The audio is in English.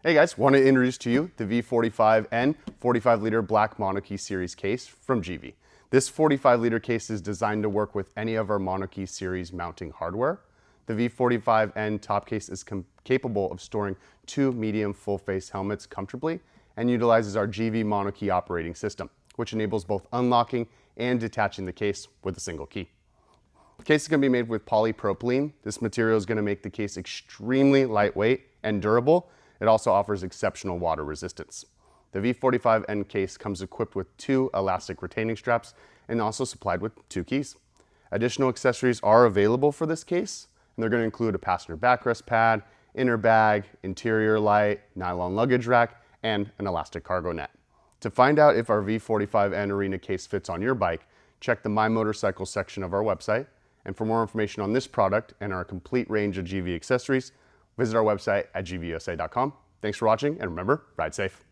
Hey guys, want to introduce to you the V45N 45-liter black MONOKEY series case from GIVI. This 45-liter case is designed to work with any of our MONOKEY series mounting hardware. The V45N top case is capable of storing 2 medium full-face helmets comfortably and utilizes our GIVI MONOKEY operating system, which enables both unlocking and detaching the case with a single key. The case is going to be made with polypropylene. This material is going to make the case extremely lightweight and durable. It also offers exceptional water resistance. The V45N case comes equipped with 2 elastic retaining straps and also supplied with 2 keys. Additional accessories are available for this case, and they're going to include a passenger backrest pad, inner bag, interior light, nylon luggage rack, and an elastic cargo net. To find out if our V45N Arena case fits on your bike, check the My Motorcycle section of our website. And for more information on this product and our complete range of GIVI accessories, visit our website at giviusa.com. Thanks for watching, and remember, ride safe.